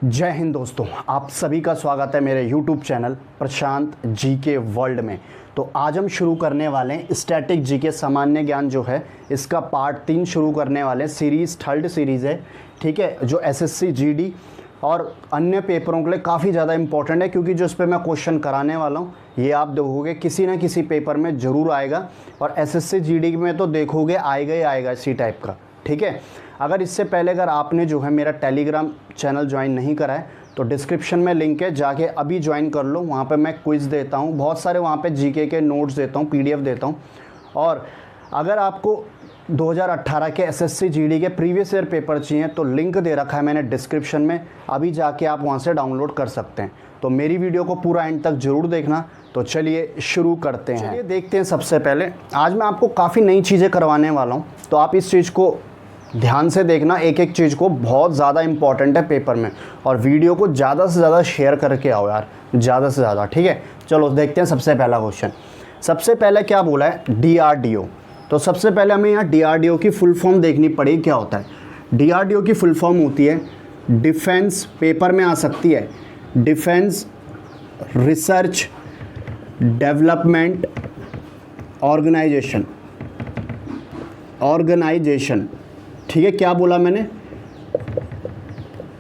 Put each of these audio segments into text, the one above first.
जय हिंद दोस्तों, आप सभी का स्वागत है मेरे YouTube चैनल प्रशांत जीके वर्ल्ड में। तो आज हम शुरू करने वाले हैं स्टैटिक जीके सामान्य ज्ञान जो है इसका पार्ट 3 शुरू करने वाले हैं। सीरीज़ थर्ड सीरीज़ है, ठीक है, जो एसएससी जीडी और अन्य पेपरों के लिए काफ़ी ज़्यादा इंपॉर्टेंट है, क्योंकि जो इस पर मैं क्वेश्चन कराने वाला हूँ ये आप देखोगे किसी न किसी पेपर में ज़रूर आएगा, और एसएससी जीडी में तो देखोगे आएगा ही आएगा इसी टाइप का, ठीक है। अगर इससे पहले अगर आपने जो है मेरा टेलीग्राम चैनल ज्वाइन नहीं करा है तो डिस्क्रिप्शन में लिंक है, जाके अभी ज्वाइन कर लो। वहाँ पे मैं क्विज़ देता हूँ, बहुत सारे वहाँ पे जीके के नोट्स देता हूँ, पीडीएफ देता हूँ। और अगर आपको 2018 के एसएससी जीडी के प्रीवियस ईयर पेपर चाहिए तो लिंक दे रखा है मैंने डिस्क्रिप्शन में, अभी जाके आप वहाँ से डाउनलोड कर सकते हैं। तो मेरी वीडियो को पूरा एंड तक ज़रूर देखना। तो चलिए शुरू करते हैं। चलिए देखते हैं। सबसे पहले आज मैं आपको काफ़ी नई चीज़ें करवाने वाला हूँ, तो आप इस चीज़ को ध्यान से देखना। एक एक चीज़ को बहुत ज़्यादा इंपॉर्टेंट है पेपर में, और वीडियो को ज़्यादा से ज़्यादा शेयर करके आओ यार, ज़्यादा से ज़्यादा, ठीक है। चलो देखते हैं। सबसे पहला क्वेश्चन, सबसे पहले क्या बोला है, डीआरडीओ। तो सबसे पहले हमें यहाँ डीआरडीओ की फुल फॉर्म देखनी पड़ेगी, क्या होता है। डीआरडीओ की फुल फॉर्म होती है डिफेंस, पेपर में आ सकती है, डिफेंस रिसर्च डेवलपमेंट ऑर्गेनाइजेशन, ठीक है। क्या बोला मैंने,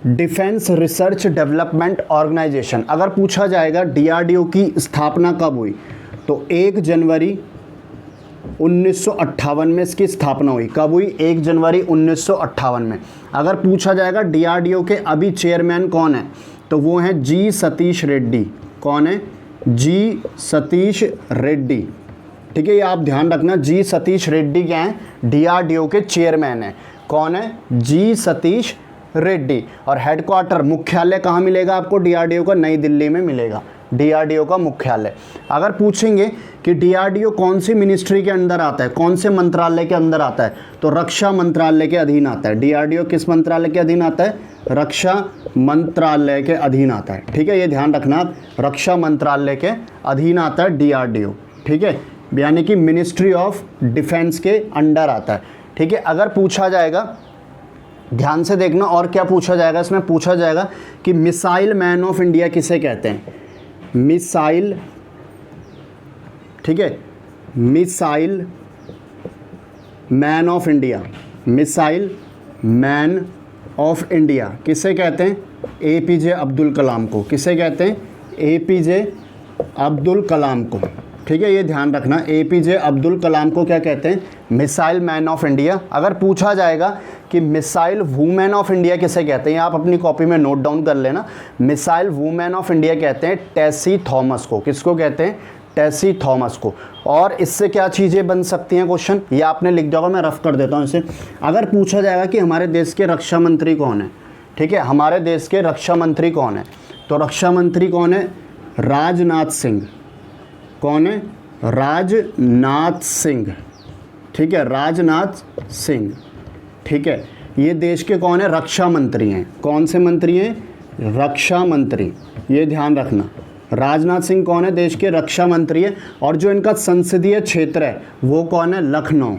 डिफेंस रिसर्च डेवलपमेंट ऑर्गेनाइजेशन। अगर पूछा जाएगा डीआरडीओ की स्थापना कब हुई, तो 1 जनवरी 1958 में इसकी स्थापना हुई। कब हुई, 1 जनवरी 1958 में। अगर पूछा जाएगा डीआरडीओ के अभी चेयरमैन कौन है, तो वो हैं जी सतीश रेड्डी। कौन है, जी सतीश रेड्डी, ठीक है। ये आप ध्यान रखना, जी सतीश रेड्डी क्या हैं, डीआरडीओ के चेयरमैन हैं। कौन है, जी सतीश रेड्डी। और हेडक्वार्टर, मुख्यालय कहाँ मिलेगा आपको डीआरडीओ का, नई दिल्ली में मिलेगा डीआरडीओ का मुख्यालय। अगर पूछेंगे कि डीआरडीओ कौन सी मिनिस्ट्री के अंदर आता है, कौन से मंत्रालय के अंदर आता है, तो रक्षा मंत्रालय के अधीन आता है। डीआरडीओ किस मंत्रालय के अधीन आता है, रक्षा मंत्रालय के अधीन आता है, ठीक है। ये ध्यान रखना, रक्षा मंत्रालय के अधीन आता है डीआरडीओ, ठीक है, यानी कि मिनिस्ट्री ऑफ डिफेंस के अंडर आता है, ठीक है। अगर पूछा जाएगा, ध्यान से देखना, और क्या पूछा जाएगा इसमें, पूछा जाएगा कि मिसाइल मैन ऑफ इंडिया किसे कहते हैं, मिसाइल, ठीक है, missile man of India, missile man of India किसे कहते हैं, एपीजे अब्दुल कलाम को। किसे कहते हैं, एपीजे अब्दुल कलाम को, ठीक है। ये ध्यान रखना, एपीजे अब्दुल कलाम को क्या कहते हैं, मिसाइल मैन ऑफ इंडिया। अगर पूछा जाएगा कि मिसाइल वुमेन ऑफ इंडिया किसे कहते हैं, आप अपनी कॉपी में नोट डाउन कर लेना, मिसाइल वुमेन ऑफ इंडिया कहते हैं टेसी थॉमस को। किसको कहते हैं, टेसी थॉमस को। और इससे क्या चीज़ें बन सकती हैं, क्वेश्चन ये आपने लिख दिया होगा, मैं रफ कर देता हूँ इसे। अगर पूछा जाएगा कि हमारे देश के रक्षा मंत्री कौन है, ठीक है, हमारे देश के रक्षा मंत्री कौन है, तो रक्षा मंत्री कौन है, राजनाथ सिंह। कौन है, राजनाथ सिंह, ठीक है, राजनाथ सिंह, ठीक है। ये देश के कौन है, रक्षा मंत्री हैं। कौन से मंत्री हैं, रक्षा मंत्री, ये ध्यान रखना। राजनाथ सिंह कौन है, देश के रक्षा मंत्री है। और जो इनका संसदीय क्षेत्र है वो कौन है, लखनऊ।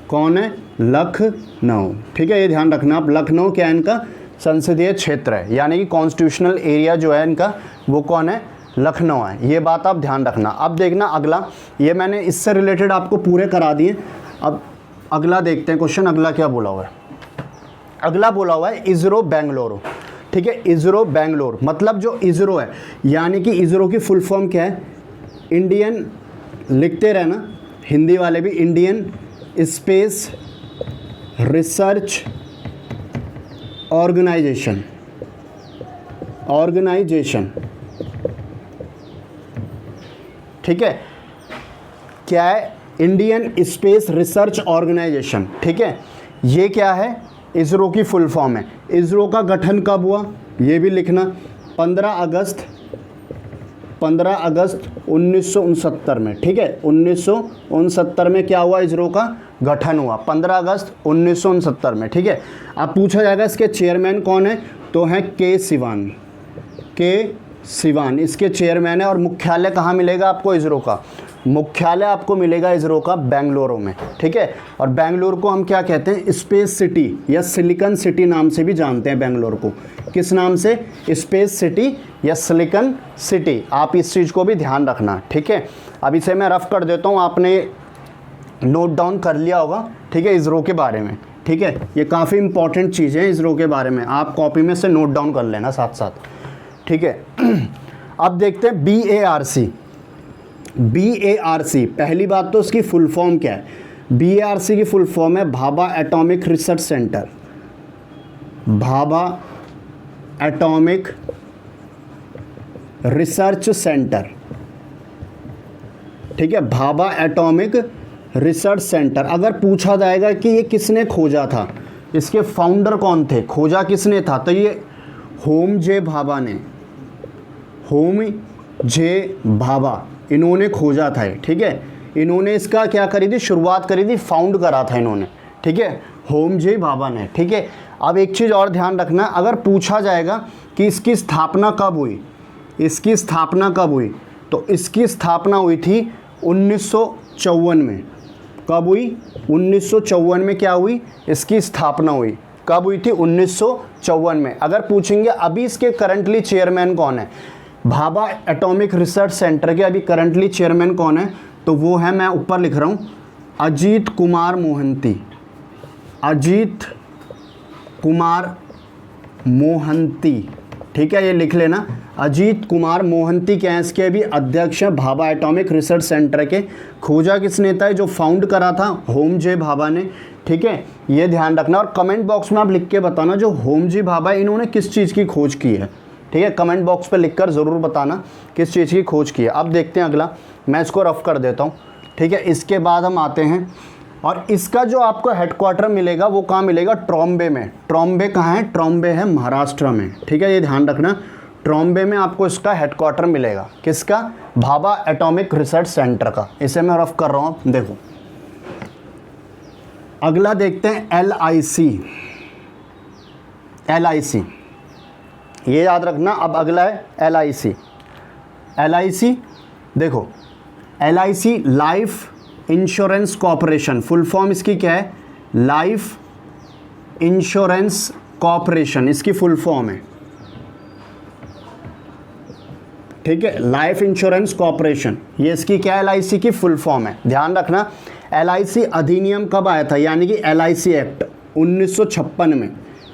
कौन है, लखनऊ, ठीक है। ये ध्यान रखना आप, लखनऊ क्या है इनका संसदीय क्षेत्र है, यानी कि कॉन्स्टिट्यूशनल एरिया जो है इनका वो कौन है, लखनऊ है। ये बात आप ध्यान रखना। अब देखना अगला, ये मैंने इससे रिलेटेड आपको पूरे करा दिए। अब अगला देखते हैं क्वेश्चन, अगला क्या बोला हुआ है। अगला बोला हुआ है इसरो बेंगलुरु, ठीक है, इसरो बेंगलुरु। मतलब जो इसरो है, यानी कि इसरो की फुल फॉर्म क्या है, इंडियन, लिखते रहना हिंदी वाले भी, इंडियन स्पेस रिसर्च ऑर्गेनाइजेशन, ठीक है। क्या है, इंडियन स्पेस रिसर्च ऑर्गेनाइजेशन, ठीक है। ये क्या है, इसरो की फुल फॉर्म है। इसरो का गठन कब हुआ, ये भी लिखना, 15 अगस्त 1969 में, ठीक है। 1969 में क्या हुआ, इसरो का गठन हुआ, 15 अगस्त 1969 में, ठीक है। अब पूछा जाएगा इसके चेयरमैन कौन है, तो हैं के सिवान। के सिवान इसके चेयरमैन है। और मुख्यालय कहाँ मिलेगा आपको इसरो का, मुख्यालय आपको मिलेगा इसरो का बेंगलुरु में, ठीक है। और बेंगलुरु को हम क्या कहते हैं, स्पेस सिटी या सिलिकॉन सिटी नाम से भी जानते हैं बेंगलुरु को। किस नाम से, स्पेस सिटी या सिलिकॉन सिटी। आप इस चीज़ को भी ध्यान रखना, ठीक है। अब इसे मैं रफ कर देता हूँ, आपने नोट डाउन कर लिया होगा, ठीक है, इसरो के बारे में, ठीक है। ये काफ़ी इंपॉर्टेंट चीज़ है इसरो के बारे में, आप कॉपी में से नोट डाउन कर लेना साथ साथ, ठीक है। अब देखते हैं BARC। BARC, पहली बात तो इसकी फुल फॉर्म क्या है। BARC की फुल फॉर्म है Bhabha atomic research centre. Bhabha atomic research centre, ठीक है, भाभा एटॉमिक रिसर्च सेंटर। अगर पूछा जाएगा कि ये किसने खोजा था, इसके फाउंडर कौन थे, खोजा किसने था, तो ये होम जे भाभा ने, होम जे भाभा, इन्होंने खोजा था, ठीक है। इन्होंने इसका क्या करी थी, शुरुआत करी थी, फाउंड करा था इन्होंने, ठीक है, होम जे भाभा ने, ठीक है। अब एक चीज़ और ध्यान रखना, अगर पूछा जाएगा कि इसकी स्थापना कब हुई, इसकी स्थापना कब हुई, तो इसकी स्थापना हुई थी 1954 में। कब हुई, 1954 में क्या हुई, इसकी स्थापना हुई। कब हुई थी, 1954 में। अगर पूछेंगे अभी इसके करंटली चेयरमैन कौन है, भाभा एटॉमिक रिसर्च सेंटर के अभी करंटली चेयरमैन कौन है, तो वो है, मैं ऊपर लिख रहा हूँ, अजीत कुमार मोहंती। अजीत कुमार मोहंती, ठीक है, ये लिख लेना। अजीत कुमार मोहंती क्या है, इसके भी अध्यक्ष हैं भाभा एटॉमिक रिसर्च सेंटर के। खोजा किसने था, जो फाउंड करा था, होम जे भाभा ने, ठीक है, ये ध्यान रखना। और कमेंट बॉक्स में आप लिख के बताना जो होम जे भाभा इन्होंने किस चीज़ की खोज की है, ठीक है। कमेंट बॉक्स पे लिखकर ज़रूर बताना किस चीज़ की खोज की है। अब देखते हैं अगला, मैं इसको रफ कर देता हूँ, ठीक है। इसके बाद हम आते हैं, और इसका जो आपको हेडक्वार्टर मिलेगा वो कहाँ मिलेगा, ट्रॉम्बे में। ट्रॉम्बे कहाँ है, ट्रॉम्बे है महाराष्ट्र में, ठीक है, ये ध्यान रखना। ट्रॉम्बे में आपको इसका हेडक्वार्टर मिलेगा, किसका, भाभा एटॉमिक रिसर्च सेंटर का। इसे मैं रफ कर रहा हूँ, देखो। अगला देखते हैं LIC। LIC, ये याद रखना। अब अगला है LIC। LIC देखो, LIC life insurance corporation, full form इसकी क्या है, लाइफ इंश्योरेंस कॉर्पोरेशन, इसकी फुल फॉर्म है, ठीक है, लाइफ इंश्योरेंस कॉर्पोरेशन, ये इसकी क्या है, LIC की फुल फॉर्म है। ध्यान रखना, LIC अधिनियम कब आया था, यानी कि LIC एक्ट 1956 में।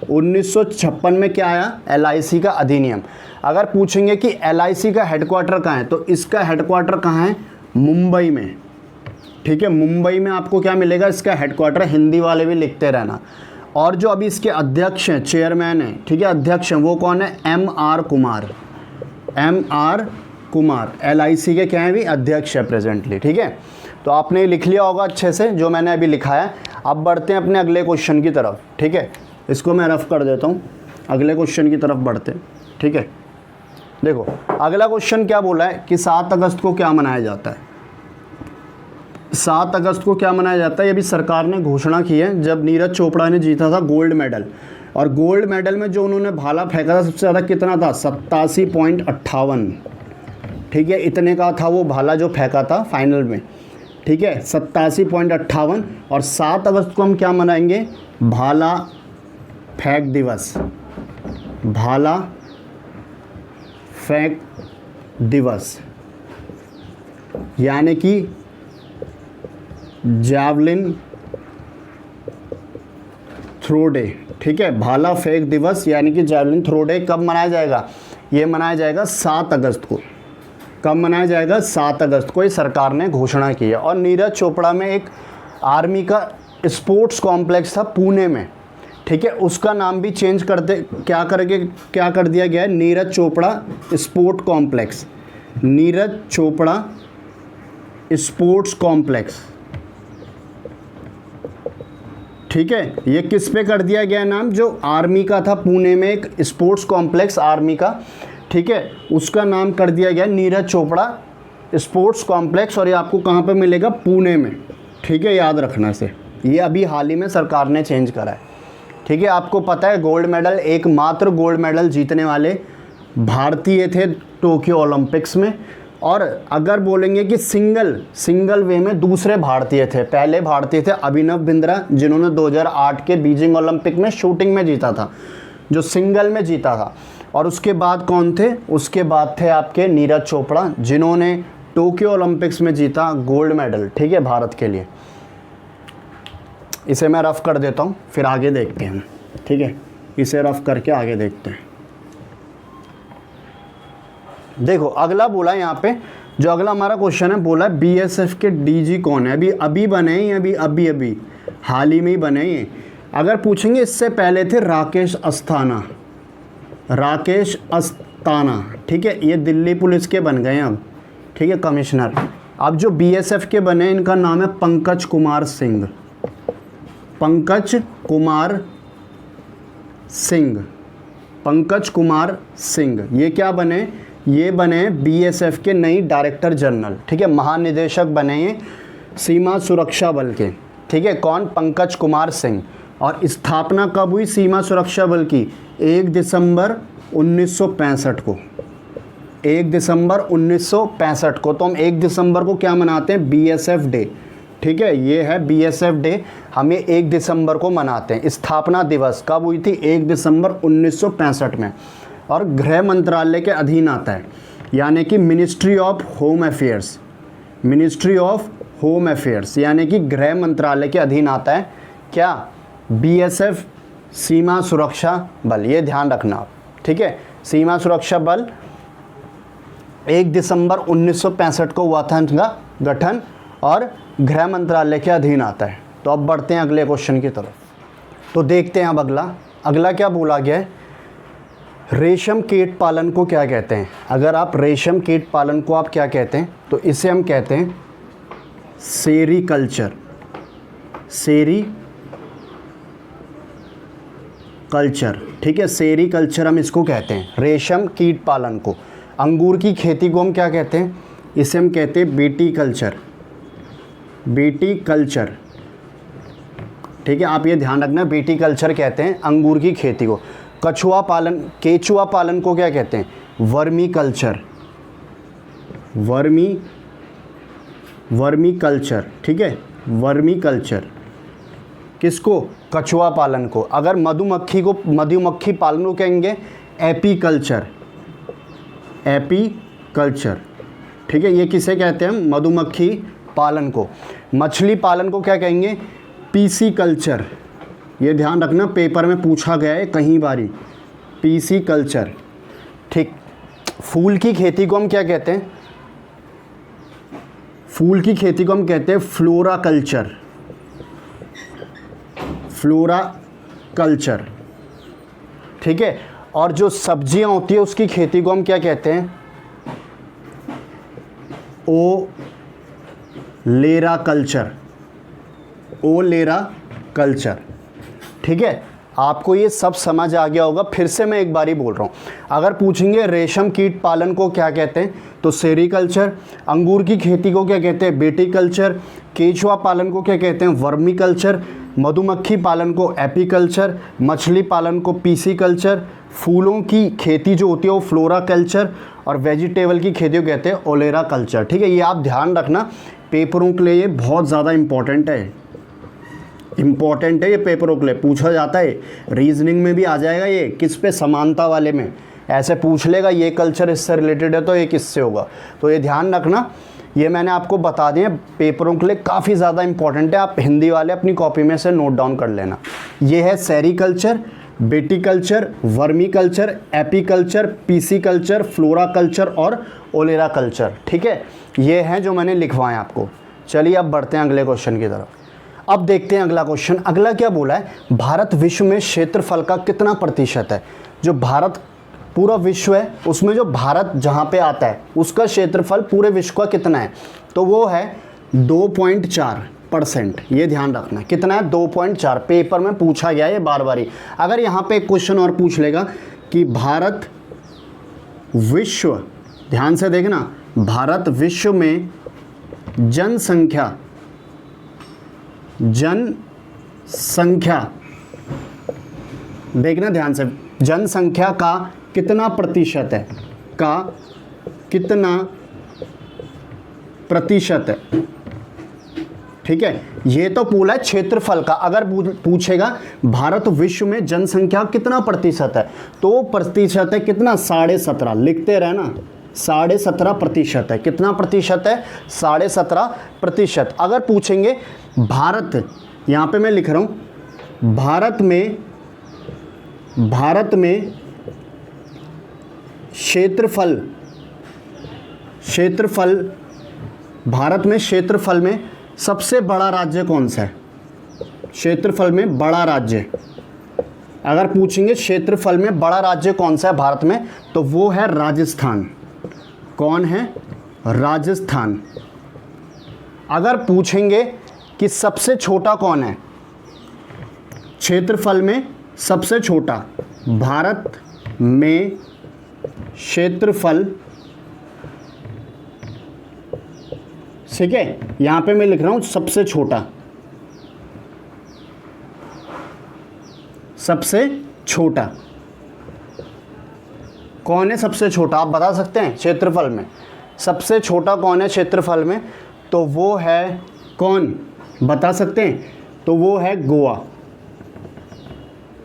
1956 में क्या आया, LIC का अधिनियम। अगर पूछेंगे कि LIC का हेडक्वार्टर कहाँ है, तो इसका हेडक्वार्टर कहाँ है, मुंबई में, ठीक है। मुंबई में आपको क्या मिलेगा, इसका हेडक्वार्टर। हिंदी वाले भी लिखते रहना। और जो अभी इसके अध्यक्ष हैं, चेयरमैन हैं, ठीक है, अध्यक्ष हैं, वो कौन है, MR Kumar. MR Kumar LIC के क्या है, भी अध्यक्ष है प्रेजेंटली, ठीक है। तो आपने लिख लिया होगा अच्छे से जो मैंने अभी लिखा है। अब बढ़ते हैं अपने अगले क्वेश्चन की तरफ, ठीक है। इसको मैं रफ कर देता हूँ, अगले क्वेश्चन की तरफ बढ़ते हैं, ठीक है। देखो अगला क्वेश्चन क्या बोला है कि 7 अगस्त को क्या मनाया जाता है। 7 अगस्त को क्या मनाया जाता है, ये भी सरकार ने घोषणा की है, जब नीरज चोपड़ा ने जीता था गोल्ड मेडल। और गोल्ड मेडल में जो उन्होंने भाला फेंका था सबसे ज़्यादा कितना था, 87.58, ठीक है, इतने का था वो भाला जो फेंका था फाइनल में, ठीक है, 87.58। और 7 अगस्त को हम क्या मनाएंगे, भाला फेंक दिवस। भाला फेंक दिवस यानी कि जैवलिन थ्रो डे, ठीक है। भाला फेंक दिवस यानी कि जैवलिन थ्रो डे कब मनाया जाएगा, ये मनाया जाएगा 7 अगस्त को। कब मनाया जाएगा, 7 अगस्त को, ये सरकार ने घोषणा की है। और नीरज चोपड़ा में एक आर्मी का स्पोर्ट्स कॉम्प्लेक्स था पुणे में, ठीक है, उसका नाम भी चेंज क्या कर दिया गया है, Neeraj Chopra sport complex. Neeraj Chopra sports complex, ठीक है, ये किस पे कर दिया गया नाम, जो आर्मी का था पुणे में एक स्पोर्ट्स कॉम्प्लेक्स आर्मी का, ठीक है, उसका नाम कर दिया गया नीरज चोपड़ा स्पोर्ट्स कॉम्प्लेक्स। और ये आपको कहाँ पे मिलेगा, पुणे में, ठीक है, याद रखना से। ये अभी हाल ही में सरकार ने चेंज करा है, ठीक है। आपको पता है गोल्ड मेडल, एकमात्र गोल्ड मेडल जीतने वाले भारतीय थे टोक्यो ओलंपिक्स में, और अगर बोलेंगे कि सिंगल वे में दूसरे भारतीय थे, पहले भारतीय थे अभिनव बिंद्रा जिन्होंने 2008 के बीजिंग ओलंपिक में शूटिंग में जीता था, जो सिंगल में जीता था। और उसके बाद कौन थे, उसके बाद थे आपके नीरज चोपड़ा जिन्होंने टोक्यो ओलंपिक्स में जीता गोल्ड मेडल, ठीक है, भारत के लिए। इसे मैं रफ कर देता हूँ, फिर आगे देखते हैं, ठीक है, इसे रफ करके आगे देखते हैं। देखो अगला बोला यहाँ पे, जो अगला हमारा क्वेश्चन है, बोला बीएसएफ के डीजी कौन है। अभी बने हैं, अभी हाल ही में ही बने हैं। अगर पूछेंगे इससे पहले थे राकेश अस्थाना, ठीक है, ये दिल्ली पुलिस के बन गए हैं अब, ठीक है, कमिश्नर। अब जो बीएसएफ के बने इनका नाम है पंकज कुमार सिंह। ये क्या बने, ये बने बीएसएफ के नई डायरेक्टर जनरल, ठीक है, महानिदेशक बने हैं सीमा सुरक्षा बल के, ठीक है, कौन, पंकज कुमार सिंह। और स्थापना कब हुई सीमा सुरक्षा बल की, 1 दिसंबर 1965 को, 1 दिसंबर 1965 को। तो हम 1 दिसंबर को क्या मनाते हैं, बीएसएफ डे, ठीक है, ये है बीएसएफ डे, हमें 1 दिसंबर को मनाते हैं। स्थापना दिवस कब हुई थी, 1 दिसंबर 1965 में। और गृह मंत्रालय के अधीन आता है, यानी कि मिनिस्ट्री ऑफ होम अफेयर्स, यानी कि गृह मंत्रालय के अधीन आता है क्या, बीएसएफ सीमा सुरक्षा बल, ये ध्यान रखना आप, ठीक है। सीमा सुरक्षा बल 1 दिसंबर 1965 को हुआ था इनका गठन और गृह मंत्रालय के अधीन आता है। तो अब बढ़ते हैं अगले क्वेश्चन की तरफ। तो देखते हैं अब अगला क्या बोला गया है, रेशम कीट पालन को क्या कहते हैं। अगर आप रेशम कीट पालन को आप क्या कहते हैं, तो इसे हम कहते हैं सेरीकल्चर, ठीक है, सेरीकल्चर हम इसको कहते हैं, रेशम कीट पालन को। अंगूर की खेती को हम क्या कहते हैं, इसे हम कहते हैं बीटी कल्चर, ठीक है, आप ये ध्यान रखना, बीटी कल्चर कहते हैं अंगूर की खेती को। केचुआ पालन को क्या कहते हैं, वर्मी कल्चर, ठीक है, वर्मी कल्चर किसको, कछुआ पालन को। अगर मधुमक्खी पालन को कहेंगे एपी कल्चर, ठीक है, ये किसे कहते हैं, मधुमक्खी पालन को। मछली पालन को क्या कहेंगे, पीसी कल्चर, ये ध्यान रखना, पेपर में पूछा गया है कहीं बारी, पीसी कल्चर, ठीक। फूल की खेती को हम क्या कहते हैं, फ्लोरा कल्चर, ठीक है। और जो सब्जियां होती है उसकी खेती को हम क्या कहते हैं, ओलेरा कल्चर, ठीक है। आपको ये सब समझ आ गया होगा। फिर से मैं एक बारी बोल रहा हूँ, अगर पूछेंगे रेशम कीट पालन को क्या कहते हैं, तो सेरीकल्चर। अंगूर की खेती को क्या कहते हैं, बेटीकल्चर। केचुआ पालन को क्या कहते हैं, वर्मी कल्चर। मधुमक्खी पालन को एपीकल्चर। मछली पालन को पीसी कल्चर। फूलों की खेती जो होती है वो फ्लोरा कल्चर। और वेजिटेबल की खेती को कहते हैं ओलेरा कल्चर, ठीक है। ये आप ध्यान रखना, पेपरों के लिए ये बहुत ज़्यादा इम्पॉर्टेंट है ये पेपरों के लिए पूछा जाता है। रीजनिंग में भी आ जाएगा ये, किस पे, समानता वाले में ऐसे पूछ लेगा, ये कल्चर इससे रिलेटेड है तो ये किससे होगा। तो ये ध्यान रखना, ये मैंने आपको बता दिया, पेपरों के लिए काफ़ी ज़्यादा इंपॉर्टेंट है। आप हिंदी वाले अपनी कॉपी में से नोट डाउन कर लेना। ये है sericulture, viticulture, vermiculture, apiculture, pisciculture, floriculture और ओलेरा कल्चर, ठीक है। ये हैं जो मैंने लिखवाए आपको। चलिए अब बढ़ते हैं अगले क्वेश्चन की तरफ। अब देखते हैं अगला क्वेश्चन। अगला क्या बोला है, भारत विश्व में क्षेत्रफल का कितना प्रतिशत है। जो भारत पूरा विश्व है उसमें जो भारत जहाँ पे आता है उसका क्षेत्रफल पूरे विश्व का कितना है, तो वो है 2.4%। ये ध्यान रखना, कितना है, 2.4। पेपर में पूछा गया है बार बार ही। अगर यहाँ पे एक क्वेश्चन और पूछ लेगा कि भारत विश्व, ध्यान से देखना, भारत विश्व में जनसंख्या देखना ध्यान से, जनसंख्या का कितना प्रतिशत है, का कितना प्रतिशत है। ठीक है, ये तो पूरा है क्षेत्रफल का। अगर पूछेगा भारत विश्व में जनसंख्या कितना प्रतिशत है, तो प्रतिशत है कितना, 17.5। लिखते रहना, 17.5% है। कितना प्रतिशत है, 17.5%। अगर पूछेंगे भारत, यहाँ पे मैं लिख रहा हूँ, भारत में भारत में क्षेत्रफल में सबसे बड़ा राज्य कौन सा है, क्षेत्रफल में बड़ा राज्य, अगर पूछेंगे क्षेत्रफल में बड़ा राज्य कौन सा है भारत में, तो वो है राजस्थान। कौन है, राजस्थान। अगर पूछेंगे कि सबसे छोटा कौन है, क्षेत्रफल में सबसे छोटा, भारत में क्षेत्रफल, ठीक है, यहां पे मैं लिख रहा हूं सबसे छोटा, सबसे छोटा कौन है, सबसे छोटा आप बता सकते हैं क्षेत्रफल में, सबसे छोटा कौन है क्षेत्रफल में, तो वो है कौन, बता सकते हैं, तो वो है गोवा।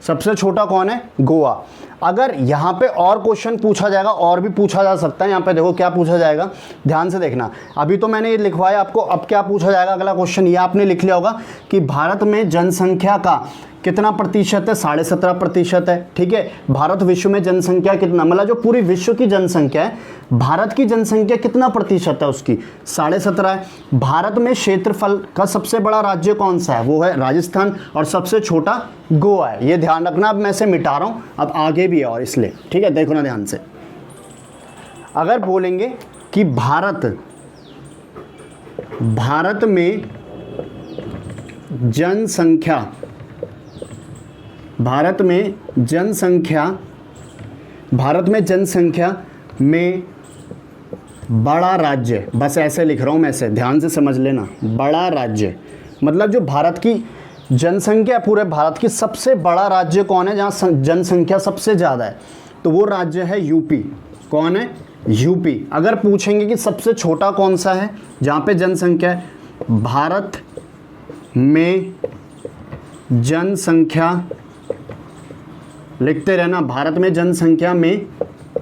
सबसे छोटा कौन है, गोवा। अगर यहाँ पे और क्वेश्चन पूछा जाएगा, और भी पूछा जा सकता है, यहाँ पे देखो क्या पूछा जाएगा, ध्यान से देखना। अभी तो मैंने ये लिखवाया आपको, अब क्या पूछा जाएगा अगला क्वेश्चन, ये आपने लिख लिया होगा कि भारत में जनसंख्या का कितना प्रतिशत है, 17.5% है। ठीक है, भारत विश्व में जनसंख्या कितना, मतलब जो पूरी विश्व की जनसंख्या है, भारत की जनसंख्या कितना प्रतिशत है उसकी, 17.5 है। भारत में क्षेत्रफल का सबसे बड़ा राज्य कौन सा है, वो है राजस्थान, और सबसे छोटा गोवा है। ये ध्यान रखना। अब मैं इसे मिटा रहा हूँ, अब आगे भी है और इसलिए, ठीक है, देखो ना ध्यान से। अगर बोलेंगे कि भारत में जनसंख्या, भारत में जनसंख्या में बड़ा राज्य, बस ऐसे लिख रहा हूँ मैं, ऐसे ध्यान से समझ लेना, बड़ा राज्य मतलब जो भारत की जनसंख्या, पूरे भारत की सबसे बड़ा राज्य कौन है, जहाँ जनसंख्या सबसे ज़्यादा है, तो वो राज्य है यूपी। कौन है, यूपी। अगर पूछेंगे कि सबसे छोटा कौन सा है जहाँ पे जनसंख्या है, भारत में जनसंख्या, लिखते रहना, भारत में जनसंख्या में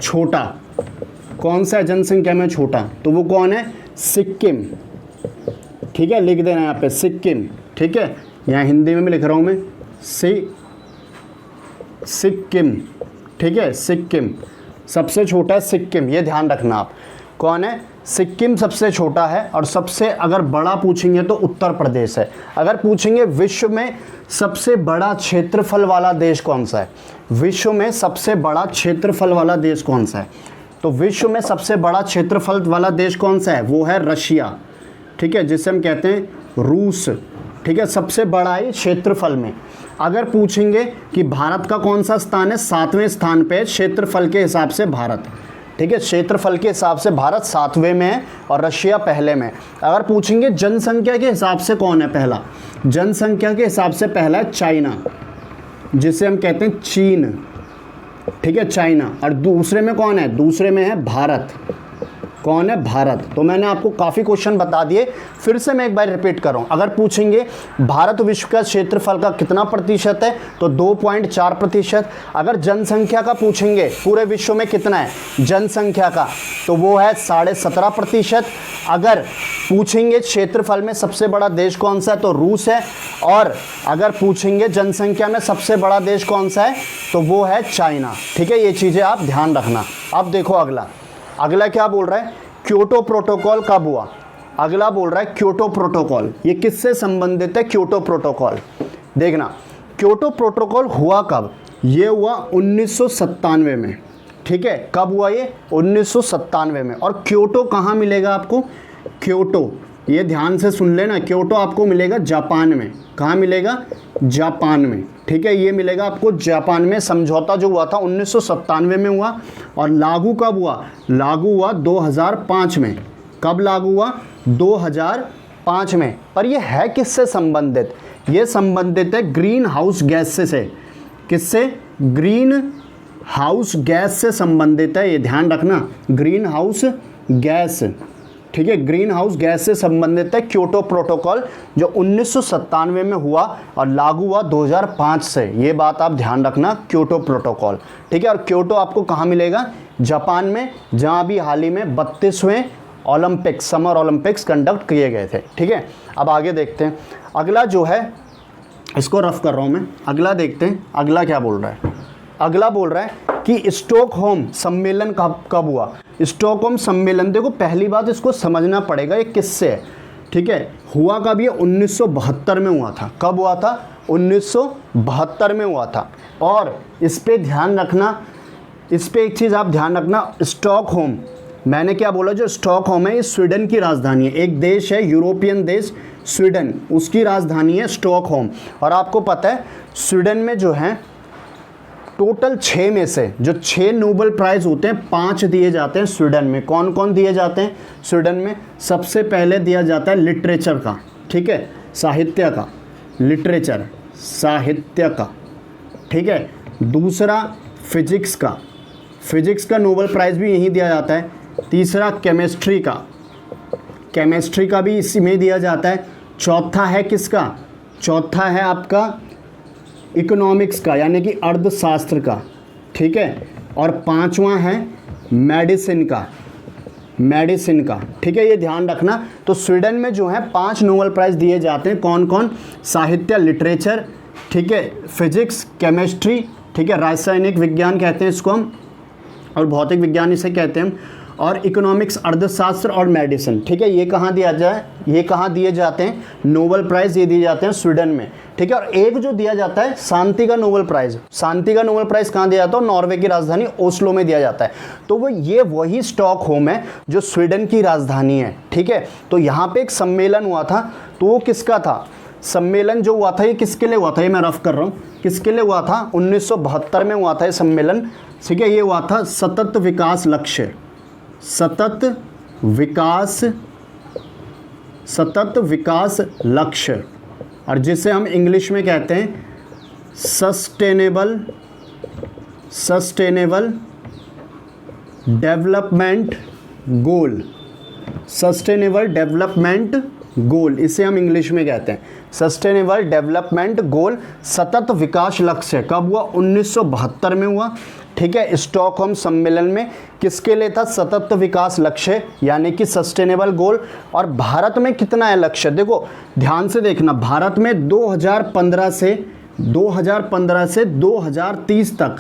छोटा कौन सा है, जनसंख्या में छोटा, तो वो कौन है, सिक्किम। ठीक है, लिख देना यहाँ पे सिक्किम। ठीक है, यहाँ हिंदी में भी लिख रहा हूँ मैं, सिक्किम। ठीक है, सिक्किम सबसे छोटा है, सिक्किम, ये ध्यान रखना आप। कौन है, सिक्किम सबसे छोटा है। और सबसे अगर बड़ा पूछेंगे तो उत्तर प्रदेश है। अगर पूछेंगे विश्व में सबसे बड़ा क्षेत्रफल वाला देश कौन सा है, विश्व में सबसे बड़ा क्षेत्रफल वाला देश कौन सा है, तो विश्व में सबसे बड़ा क्षेत्रफल वाला देश कौन सा है, वो है रशिया। ठीक है, जिसे हम कहते हैं रूस। ठीक है, सबसे बड़ा है क्षेत्रफल में। अगर पूछेंगे कि भारत का कौन सा स्थान है, 7वें स्थान पे क्षेत्रफल के हिसाब से भारत। ठीक है, क्षेत्रफल के हिसाब से भारत 7वें में है और रशिया पहले में। अगर पूछेंगे जनसंख्या के हिसाब से कौन है पहला, जनसंख्या के हिसाब से पहला है चाइना, जिसे हम कहते हैं चीन। ठीक है, चाइना। और दूसरे में कौन है, दूसरे में है भारत। कौन है, भारत। तो मैंने आपको काफ़ी क्वेश्चन बता दिए, फिर से मैं एक बार रिपीट कर रहा हूँ। अगर पूछेंगे भारत विश्व का क्षेत्रफल का कितना प्रतिशत है, तो 2.4%। अगर जनसंख्या का पूछेंगे पूरे विश्व में कितना है जनसंख्या का, तो वो है 17.5%। अगर पूछेंगे क्षेत्रफल में सबसे बड़ा देश कौन सा है, तो रूस है। और अगर पूछेंगे जनसंख्या में सबसे बड़ा देश कौन सा है, तो वो है चाइना। ठीक है, ये चीज़ें आप ध्यान रखना। अब देखो अगला क्या बोल रहा है, क्योटो प्रोटोकॉल कब हुआ। अगला बोल रहा है क्योटो प्रोटोकॉल, ये किससे संबंधित है, क्योटो प्रोटोकॉल। देखना, क्योटो प्रोटोकॉल हुआ कब, ये हुआ 1997 में। ठीक है, कब हुआ ये, 1997 में। और क्योटो कहाँ मिलेगा आपको, क्योटो, ये ध्यान से सुन लेना, क्योटो आपको मिलेगा जापान में। कहाँ मिलेगा, जापान में। ठीक है, ये मिलेगा आपको जापान में। समझौता जो हुआ था 1997 में हुआ। और लागू कब हुआ, लागू हुआ 2005 में। कब लागू हुआ, 2005 में। पर ये है किससे संबंधित, ये संबंधित है ग्रीन हाउस गैस से। किससे, ग्रीन हाउस गैस से संबंधित है, ये ध्यान रखना, ग्रीन हाउस गैस। ठीक है, ग्रीन हाउस गैस से संबंधित है क्योटो प्रोटोकॉल, जो 1997 में हुआ और लागू हुआ 2005 से। ये बात आप ध्यान रखना, क्योटो प्रोटोकॉल, ठीक है। और क्योटो आपको कहाँ मिलेगा? जापान में, जहाँ भी हाल ही में 32वें ओलंपिक्स, समर ओलंपिक्स कंडक्ट किए गए थे, ठीक है। अब आगे देखते हैं, अगला जो है, इसको रफ कर रहा हूँ मैं, अगला देखते हैं, अगला क्या बोल रहा है। अगला बोल रहा है कि स्टॉकहोम सम्मेलन कब हुआ। स्टॉकहोम सम्मेलन, देखो पहली बात इसको समझना पड़ेगा ये किससे है, ठीक है। हुआ कब? ये 1972 में हुआ था। कब हुआ था? 1972 में हुआ था। और इस पे ध्यान रखना, इस पे एक चीज़ आप ध्यान रखना, स्टॉकहोम, मैंने क्या बोला, जो स्टॉकहोम है ये स्वीडन की राजधानी है। एक देश है, यूरोपियन देश स्वीडन, उसकी राजधानी है स्टॉकहोम। और आपको पता है स्वीडन में जो है टोटल 6 में से जो 6 नोबेल प्राइज़ होते हैं, 5 दिए जाते हैं स्वीडन में। कौन कौन दिए जाते हैं स्वीडन में? सबसे पहले दिया जाता है लिटरेचर का, ठीक है, साहित्य का, लिटरेचर साहित्य का, ठीक है। दूसरा फिजिक्स का, फिजिक्स का नोबेल प्राइज़ भी यहीं दिया जाता है। तीसरा केमिस्ट्री का, केमिस्ट्री का भी इसी में दिया जाता है। चौथा है किसका? चौथा है आपका इकोनॉमिक्स का, यानी कि अर्थशास्त्र का, ठीक है। और 5वां है मेडिसिन का, मेडिसिन का, ठीक है। ये ध्यान रखना। तो स्वीडन में जो है 5 नोबेल प्राइज़ दिए जाते हैं। कौन कौन? साहित्य, लिटरेचर, ठीक है, फिजिक्स, केमिस्ट्री, ठीक है, रासायनिक विज्ञान कहते हैं इसको हम, और भौतिक विज्ञान इसे कहते हैं हम, और इकोनॉमिक्स, अर्थशास्त्र और मेडिसिन, ठीक है। ये कहाँ दिया जाए? ये कहाँ दिए जाते हैं? नोबेल प्राइज़ ये दिए जाते हैं स्वीडन में, ठीक है। और एक जो दिया जाता है शांति का नोबेल प्राइज़, शांति का नोबेल प्राइज़ कहाँ दिया जाता है? नॉर्वे की राजधानी ओस्लो में दिया जाता है। तो वो ये वही स्टॉकहोम है जो स्वीडन की राजधानी है, ठीक है। तो यहाँ पे एक सम्मेलन हुआ था, तो वो किसका था? सम्मेलन जो हुआ था ये किसके लिए हुआ था? ये मैं रफ कर रहा हूँ, किसके लिए हुआ था? 1972 में हुआ था ये सम्मेलन, ठीक है। ये हुआ था सतत विकास लक्ष्य, सतत विकास लक्ष्य, और जिसे हम इंग्लिश में कहते हैं sustainable development goal, sustainable development goal, इसे हम इंग्लिश में कहते हैं सस्टेनेबल डेवलपमेंट गोल, सतत विकास लक्ष्य। कब हुआ? 1972 में हुआ, ठीक है। स्टॉकहोम सम्मेलन में किसके लिए था? सतत विकास लक्ष्य, यानी कि सस्टेनेबल गोल। और भारत में कितना है लक्ष्य? देखो ध्यान से देखना, भारत में 2015 से 2030 तक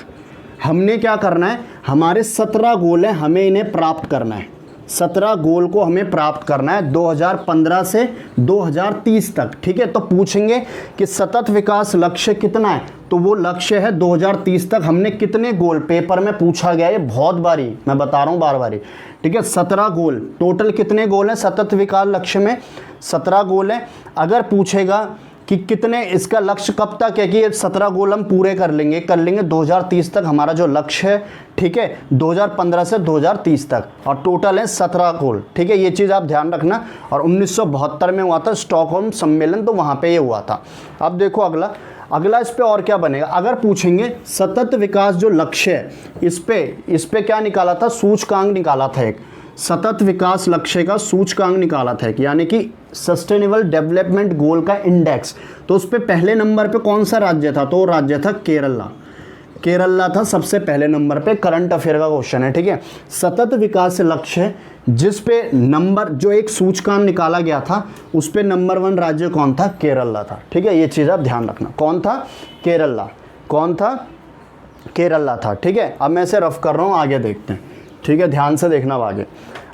हमने क्या करना है? हमारे 17 गोल हैं, हमें इन्हें प्राप्त करना है। 17 गोल को हमें प्राप्त करना है 2015 से 2030 तक, ठीक है। तो पूछेंगे कि सतत विकास लक्ष्य कितना है, तो वो लक्ष्य है 2030 तक हमने कितने गोल, पेपर में पूछा गया है बहुत बारी, मैं बता रहा हूँ बार बारी, ठीक है। 17 गोल, टोटल कितने गोल हैं सतत विकास लक्ष्य में? 17 गोल हैं। अगर पूछेगा कि कितने, इसका लक्ष्य कब तक है, कि ये 17 गोल हम पूरे कर लेंगे 2030 तक हमारा जो लक्ष्य है, ठीक है, 2015 से 2030 तक, और टोटल है 17 गोल, ठीक है। ये चीज़ आप ध्यान रखना। और 1972 में हुआ था स्टॉकहोम सम्मेलन, तो वहाँ पे ये हुआ था। अब देखो अगला इस पे और क्या बनेगा? अगर पूछेंगे सतत विकास जो लक्ष्य है, इस पे क्या निकाला था? सूचकांक निकाला था एक, सतत विकास लक्ष्य का सूचकांक निकाला था एक, यानी कि सस्टेनेबल डेवलपमेंट गोल का इंडेक्स। तो उस पे पहले नंबर पे कौन सा राज्य था? तो वो राज्य था केरला था सबसे पहले नंबर पे। करंट अफेयर का क्वेश्चन है, ठीक है। सतत विकास लक्ष्य जिस पे नंबर, जो एक सूचकांक निकाला गया था, उस पे नंबर 1 राज्य कौन था? केरला था, ठीक है। ये चीज़ आप ध्यान रखना, कौन था? केरला। कौन था? केरला था, ठीक है। अब मैं इसे रफ कर रहा हूँ, आगे देखते हैं, ठीक है। ध्यान से देखना। अब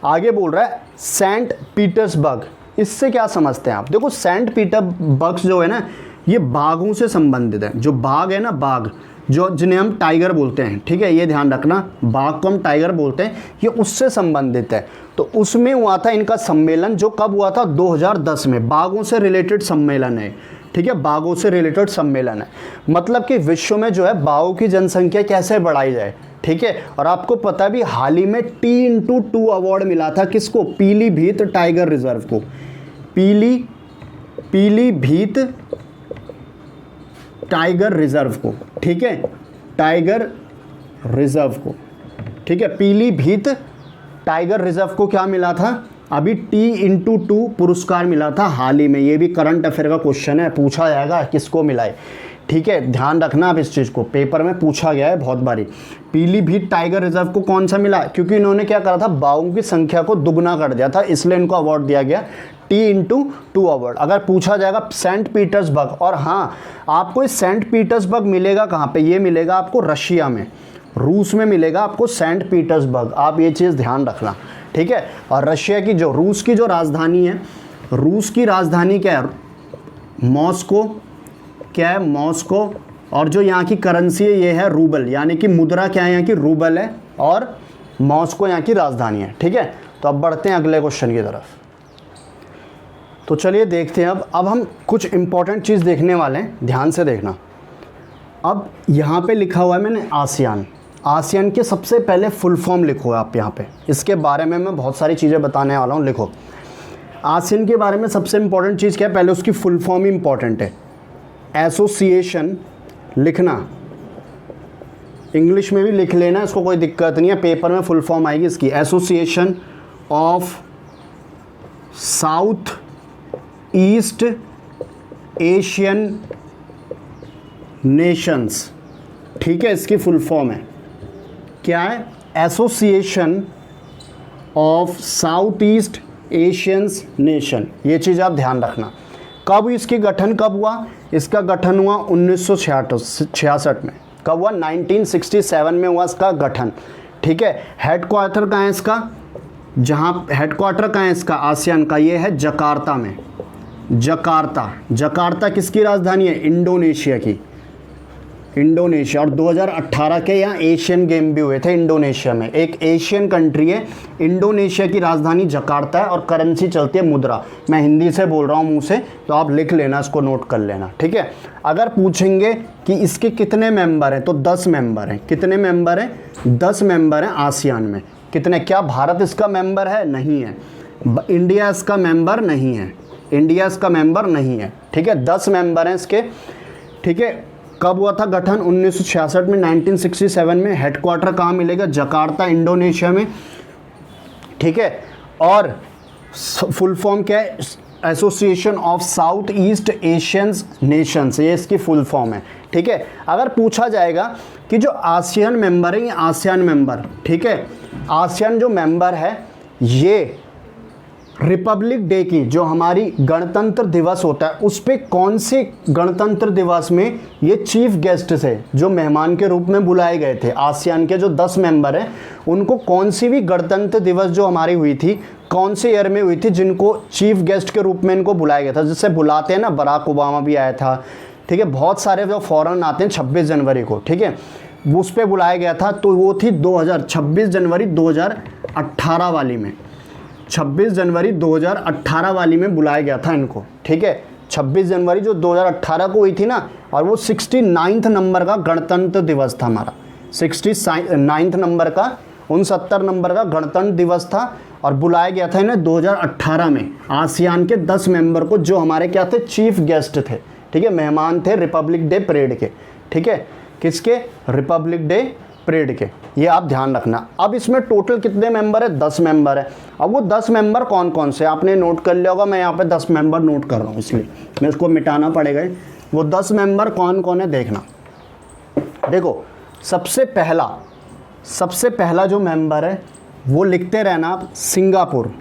आगे बोल रहा है सेंट पीटर्सबर्ग। इससे क्या समझते हैं आप? देखो सेंट पीटर्सबर्ग जो है ना, ये बाघों से संबंधित है। जो बाघ है ना, बाघ जो जिन्हें हम टाइगर बोलते हैं, ठीक है, ये ध्यान रखना, बाघ को हम टाइगर बोलते हैं, ये उससे संबंधित है। तो उसमें हुआ था इनका सम्मेलन, जो कब हुआ था? 2010 में। बाघों से रिलेटेड सम्मेलन है, ठीक है, बाघों से रिलेटेड सम्मेलन है। मतलब कि विश्व में जो है बाघों की जनसंख्या कैसे बढ़ाई जाए, ठीक है। और आपको पता भी, हाल ही में T/2 अवार्ड मिला था किसको? पीलीभीत टाइगर रिजर्व को, पीलीभीत टाइगर रिजर्व को, ठीक है, टाइगर रिजर्व को, ठीक है। पीलीभीत टाइगर रिजर्व को क्या मिला था? अभी T/2 पुरस्कार मिला था हाल ही में, ये भी करंट अफेयर का क्वेश्चन है, पूछा जाएगा किसको मिला है, ठीक है, ध्यान रखना आप इस चीज़ को, पेपर में पूछा गया है बहुत बारी। पीलीभीत टाइगर रिजर्व को कौन सा मिला, क्योंकि इन्होंने क्या करा था, बाघों की संख्या को दुगना कर दिया था, इसलिए इनको अवार्ड दिया गया T/2 अवार्ड। अगर पूछा जाएगा सेंट पीटर्सबर्ग, और हाँ आपको इस सेंट पीटर्सबर्ग मिलेगा कहाँ पे, ये मिलेगा आपको रशिया में, रूस में मिलेगा आपको सेंट पीटर्सबर्ग, आप ये चीज़ ध्यान रखना, ठीक है। और रशिया की जो, रूस की जो राजधानी है, रूस की राजधानी क्या है, मॉस्को, क्या है, मॉस्को। और जो यहाँ की करेंसी है ये है रूबल, यानी कि मुद्रा क्या है यहाँ की, रूबल है, और मॉस्को यहाँ की राजधानी है, ठीक है। तो अब बढ़ते हैं अगले क्वेश्चन की तरफ। तो चलिए देखते हैं अब हम कुछ इंपॉर्टेंट चीज़ देखने वाले हैं, ध्यान से देखना। अब यहाँ पे लिखा हुआ है मैंने आसियान, आसियान के सबसे पहले फुल फॉर्म लिखो आप यहाँ पे, इसके बारे में मैं बहुत सारी चीज़ें बताने वाला हूँ, लिखो। आसियान के बारे में सबसे इंपॉर्टेंट चीज़ क्या है, पहले उसकी फुल फॉर्म ही इंपॉर्टेंट है। एसोसिएशन लिखना, इंग्लिश में भी लिख लेना, इसको कोई दिक्कत नहीं है, पेपर में फुल फॉर्म आएगी इसकी, association of south east Asian Nations, ठीक है, इसकी फुल फॉर्म है, क्या है, association of south east Asians nation, ये चीज़ आप ध्यान रखना। कब इसकी गठन कब हुआ, इसका गठन हुआ 1966 में, कब हुआ, 1967 में हुआ इसका गठन, ठीक है। हेडक्वार्टर कहाँ है इसका, जहाँ हेडक्वार्टर कहाँ है इसका आसियान का, ये है जकार्ता में, जकार्ता, जकार्ता किसकी राजधानी है, इंडोनेशिया की, इंडोनेशिया। और 2018 के यहाँ एशियन गेम भी हुए थे इंडोनेशिया में, एक एशियन कंट्री है, इंडोनेशिया की राजधानी जकार्ता है, और करेंसी चलती है मुद्रा। मैं हिंदी से बोल रहा हूँ मुँह से, तो आप लिख लेना, इसको नोट कर लेना, ठीक है। अगर पूछेंगे कि इसके कितने मेंबर हैं, तो 10 मेंबर हैं, कितने मेंबर हैं, 10 मेंबर हैं आसियान में। कितने, क्या भारत इसका मेंबर है, नहीं है, इंडिया इसका मेंबर नहीं है, इंडिया इसका मेंबर नहीं है, ठीक है, 10 मेंबर हैं इसके, ठीक है। कब हुआ था गठन, 1966 में, 1967 में। हेडक्वार्टर कहाँ मिलेगा, जकार्ता इंडोनेशिया में, ठीक है। और फुल फॉर्म क्या है, association of south east Asians Nations, ये इसकी फुल फॉर्म है, ठीक है। अगर पूछा जाएगा कि जो आसियान मेंबर है, ये आसियान मेंबर, ठीक है, आसियान जो मेंबर है, ये रिपब्लिक डे की, जो हमारी गणतंत्र दिवस होता है, उस पे कौन से गणतंत्र दिवस में ये चीफ गेस्ट थे, जो मेहमान के रूप में बुलाए गए थे, आसियान के जो 10 मेंबर हैं, उनको कौन सी भी गणतंत्र दिवस जो हमारी हुई थी, कौन से ईयर में हुई थी, जिनको चीफ गेस्ट के रूप में इनको बुलाया गया था, जिससे बुलाते हैं ना, बराक ओबामा भी आया था, ठीक है, बहुत सारे जो फॉरेन आते हैं 26 जनवरी को, ठीक है, उस पर बुलाया गया था। तो वो थी 26 जनवरी 2018 वाली में, 26 जनवरी 2018 वाली में बुलाया गया था इनको, ठीक है, 26 जनवरी जो 2018 को हुई थी ना, और वो 69 नंबर का गणतंत्र दिवस था हमारा, 69 नंबर का, 69 नंबर का गणतंत्र दिवस था, और बुलाया गया था इन्हें 2018 में, आसियान के 10 मेंबर को, जो हमारे क्या थे, चीफ गेस्ट थे, ठीक है, मेहमान थे रिपब्लिक डे परेड के, ठीक है, किसके, रिपब्लिक डे परेड के, ये आप ध्यान रखना। अब इसमें टोटल कितने मेंबर है, 10 मेंबर है। अब वो 10 मेंबर कौन कौन से, आपने नोट कर लिया होगा, मैं यहाँ पे 10 मेंबर नोट कर रहा हूँ, इसलिए मैं इसको मिटाना पड़ेगा। वो 10 मेंबर कौन कौन है देखना, देखो, सबसे पहला जो मेंबर है वो लिखते रहना आप, सिंगापुर,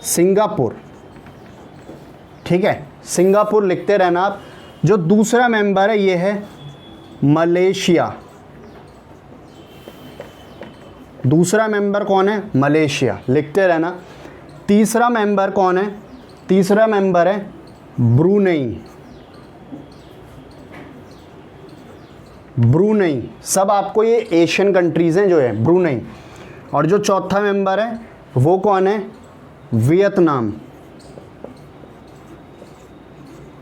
सिंगापुर, ठीक है, सिंगापुर लिखते रहना आप। जो दूसरा मेंबर है ये है मलेशिया, दूसरा मेंबर कौन है, मलेशिया, लिखते रहना। तीसरा मेंबर कौन है, तीसरा मेंबर है ब्रूनेई, ब्रूनेई, सब आपको ये एशियन कंट्रीज़ हैं जो है, ब्रूनेई। और जो चौथा मेंबर है वो कौन है, वियतनाम,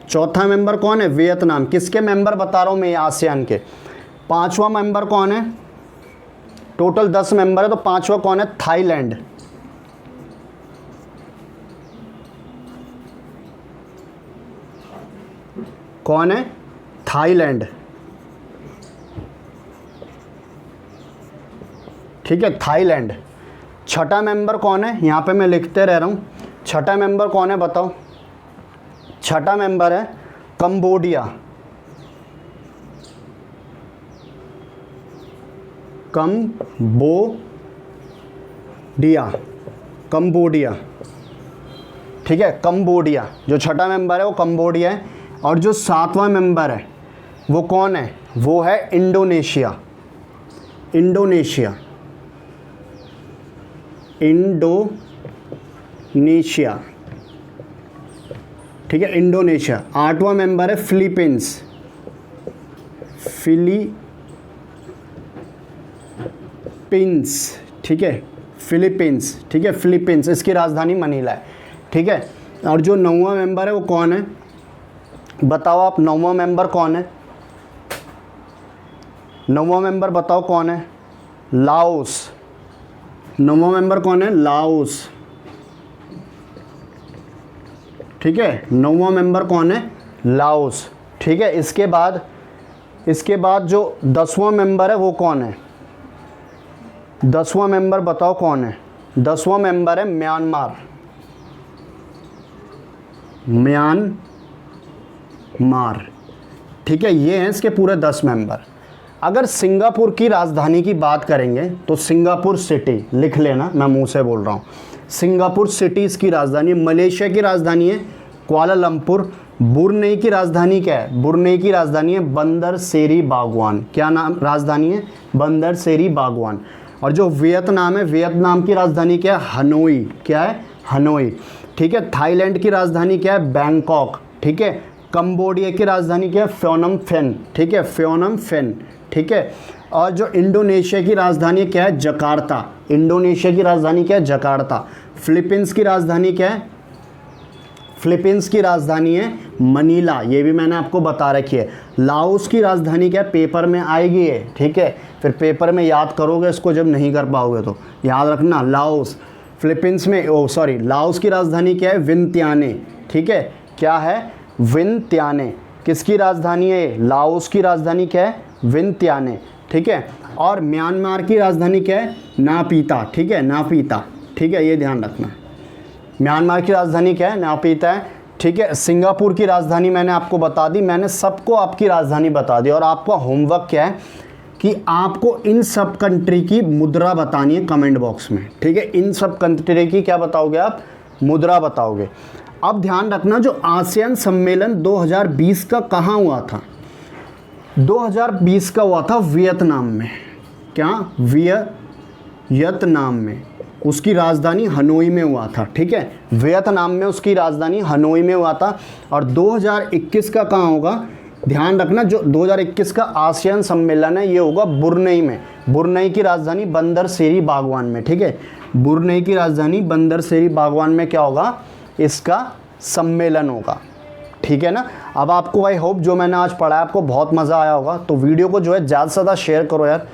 चौथा मेंबर कौन है, वियतनाम। किसके मेंबर बता रहा हूँ मैं, आसियान के। पांचवा मेंबर कौन है, टोटल 10 मेंबर है, तो पांचवा कौन है, थाईलैंड, कौन है, थाईलैंड, ठीक है, थाईलैंड। छठा मेंबर कौन है, यहाँ पे मैं लिखते रह रहा हूँ, छठा मेंबर कौन है बताओ। छठा मेंबर है कंबोडिया, कंबोडिया, कंबोडिया, ठीक है, कंबोडिया जो छठा मेंबर है वो कंबोडिया है। और जो सातवां मेंबर है वो कौन है, वो है इंडोनेशिया, इंडोनेशिया, इंडोनेशिया, ठीक है, इंडोनेशिया। आठवां मेंबर है फिलीपींस, फिलीपींस, ठीक है, फिलीपींस, ठीक है, फिलीपींस, इसकी राजधानी मनीला है, ठीक है। और जो नौवां मेंबर है वो कौन है बताओ आप, नौवां मेंबर कौन है, नौवां मेंबर बताओ कौन है, लाओस, नौवां मेंबर कौन है, लाओस, ठीक है, नौवां मेंबर कौन है, लाओस, ठीक है। इसके बाद जो 10वां मेंबर है वो कौन है, 10वां मेंबर बताओ कौन है, 10वां मेंबर है म्यांमार, म्यांमार, ठीक है। ये हैं इसके पूरे 10 मेंबर। अगर सिंगापुर की राजधानी की बात करेंगे तो सिंगापुर सिटी लिख लेना, मैं मुंह से बोल रहा हूँ, सिंगापुर सिटी इसकी राजधानी। मलेशिया की राजधानी है कुआलालंपुर। ब्रुनेई की राजधानी क्या है, ब्रुनेई की राजधानी है बंदर सेरी बागवान। क्या नाम राजधानी है, बंदर सेरी बागवान। और जो वियतनाम है, वियतनाम की राजधानी क्या है, हनोई, क्या है, हनोई, ठीक है। थाईलैंड की राजधानी क्या है, बैंकॉक, ठीक है। कंबोडिया की राजधानी क्या है, फ्योनम फेन, ठीक है, फ्योनम फेन, ठीक है। और जो इंडोनेशिया की राजधानी क्या है, जकार्ता, इंडोनेशिया की राजधानी क्या है, जकार्ता। फिलीपींस की राजधानी क्या है, फिलीपींस की राजधानी है मनीला, ये भी मैंने आपको बता रखी है। लाओस की राजधानी क्या है, पेपर में आएगी है, ठीक है, फिर पेपर में याद करोगे इसको, जब नहीं कर पाओगे तो याद रखना, लाओस। फिलीपींस में लाओस की राजधानी क्या है, विंत्याने, ठीक है, क्या है, विंत्याने। किसकी राजधानी है, लाओस की राजधानी क्या है, विंत्याने, ठीक है। और म्यांमार की राजधानी क्या है, नापीता, ठीक है, नापीता, ठीक है, ये ध्यान रखना। म्यांमार की राजधानी क्या है, नापीता है, ठीक है। सिंगापुर की राजधानी मैंने आपको बता दी, मैंने सबको आपकी राजधानी बता दी। और आपका होमवर्क क्या है कि आपको इन सब कंट्री की मुद्रा बतानी है कमेंट बॉक्स में, ठीक है। इन सब कंट्री की क्या बताओगे आप, मुद्रा बताओगे। अब ध्यान रखना, जो आसियान सम्मेलन 2020 का कहाँ हुआ था, 2020 का हुआ था वियतनाम में। क्या, वियतनाम में, उसकी राजधानी हनोई में हुआ था, ठीक है, वियतनाम में उसकी राजधानी हनोई में हुआ था। और 2021 का कहाँ होगा, ध्यान रखना, जो 2021 का आसियान सम्मेलन है ये होगा ब्रुनेई में। ब्रुनेई की राजधानी बंदर सेरी बागवान में, ठीक है, ब्रुनेई की राजधानी बंदर सेरी बागवान में क्या होगा, इसका सम्मेलन होगा, ठीक है ना। अब आपको आई होप जो मैंने आज पढ़ा है आपको बहुत मज़ा आया होगा। तो वीडियो को जो है ज़्यादा से ज़्यादा शेयर करो यार,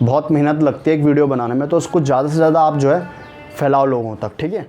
बहुत मेहनत लगती है एक वीडियो बनाने में, तो उसको ज़्यादा से ज़्यादा आप जो है फैलाओ लोगों तक, ठीक है।